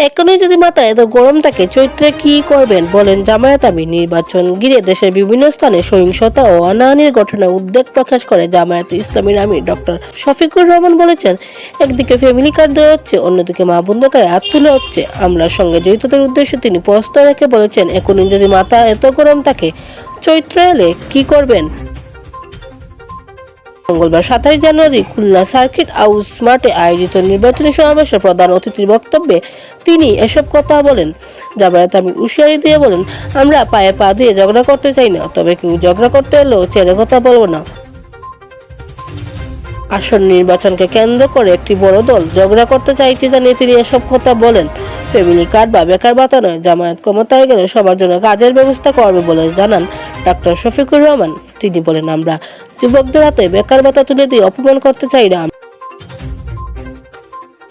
এখনই যদি মাথা এত গরম থাকে, চৈত্রে কি করবেন বলেন জামায়াত আমির। নির্বাচন ঘিরে দেশের বিভিন্ন স্থানে সহিংসতা ও অনাহানির ঘটনায় উদ্বেগ প্রকাশ করে জামায়াতে ইসলামীর আমির ডক্টর শফিকুর রহমান বলেছেন, একদিকে ফ্যামিলি কার্ড দেওয়া হচ্ছে, অন্যদিকে মা বোনদের গায়ে হাত তোলা হচ্ছে। আমলার সঙ্গে জড়িতদের উদ্দেশ্যে তিনি প্রশ্ন রেখে বলেছেন, এখনই যদি মাথা এত গরম থাকে, চৈত্র এলে কি করবেন। মঙ্গলবার 27 জানুয়ারি খুলনা সার্কিট হাউস মাঠে আয়োজিত নির্বাচনী সমাবেশে প্রধান অতিথির বক্তব্যে তিনি এসব কথা বলেন। জামায়াত আমির হুঁশিয়ারি দিয়ে বলেন, আমরা পায়ে পা দিয়ে ঝগড়া করতে চাই না, তবে কেউ ঝগড়া করতে এলেও ছেড়ে কথা বলবো না। আসন্ন নির্বাচনকে কেন্দ্র করে একটি বড় দল ঝগড়া করতে চাইছে জানিয়ে তিনি এসব কথা বলেন। ফ্যামিলি কার্ড বা বেকার ভাতা নয়, জামায়াত ক্ষমতায় গেলে সবার জন্য কাজের ব্যবস্থা করবে বলে জানান ডক্টর শফিকুর রহমান। তিনি বলেন, আমরা যুবকদের হাতে বেকার ভাতা তুলে দিয়ে অপমান করতে চাই না,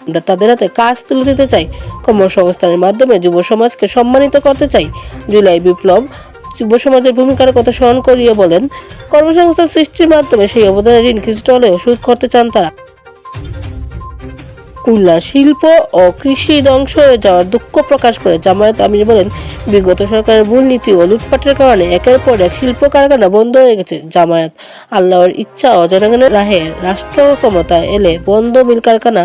আমরা তাদের হাতে কাজ তুলে দিতে চাই। কর্মসংস্থানের মাধ্যমে যুব সমাজকে সম্মানিত করতে চাই। জুলাই বিপ্লব যুব সমাজের ভূমিকার কথা স্মরণ করিয়ে বলেন, কর্মসংস্থান সৃষ্টির মাধ্যমে সেই অবদানের ঋণ কিছুটা হলেও শোধ করতে চান তারা। খুলনার শিল্প ও কৃষি ধ্বংস হয়ে যাওয়ার দুঃখ প্রকাশ করে জামায়াত আমির বলেন, বিগত সরকারের মূল নীতি ও লুটপাটের কারণে একের পর এক শিল্প কারখানা বন্ধ হয়ে গেছে। জামায়াত আল্লাহর ইচ্ছা ও জনগণের রাহে রাষ্ট্র ক্ষমতায় এলে বন্ধ মিল কারখানা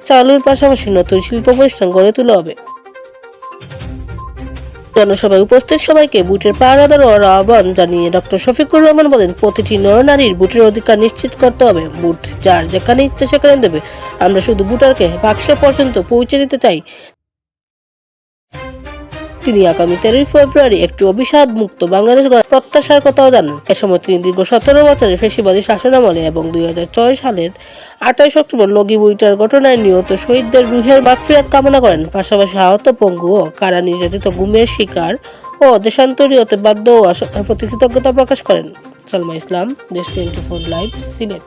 চালুর পাশাপাশি নতুন শিল্প প্রতিষ্ঠান গড়ে তোলা হবে। জনসভায় উপস্থিত সবাইকে ভোটের পাহারা দেওয়ার আহ্বান জানিয়ে ডক্টর শফিকুর রহমান বলেন, প্রতিটি নরনারীর ভোটের অধিকার নিশ্চিত করতে হবে। ভোট যার যেখানে ইচ্ছে সেখানে দেবে, আমরা শুধু ভোটারকে বাক্স পর্যন্ত পৌঁছে দিতে চাই। তিনি আগামী 13 ফেব্রুয়ারি একটি অভিশাপ মুক্ত বাংলাদেশ গড়ার প্রত্যাশার কথাও জানান। এ সময় তিনি দীর্ঘ 17 বছরের ফ্যাসিবাদী শাসনামলে এবং 2006 সালের 28 অক্টোবর লগি বইটার ঘটনায় নিহত শহীদদের রুহের মাগফিরাত কামনা করেন। পাশাপাশি আহত, পঙ্গু ও কারা নির্যাতিত গুমের শিকার ও দেশান্তরী হতে বাধ্য হওয়া প্রতি কৃতজ্ঞতা প্রকাশ করেন। সালমা ইসলাম, দেশ 24 লাইভ, সিলেট।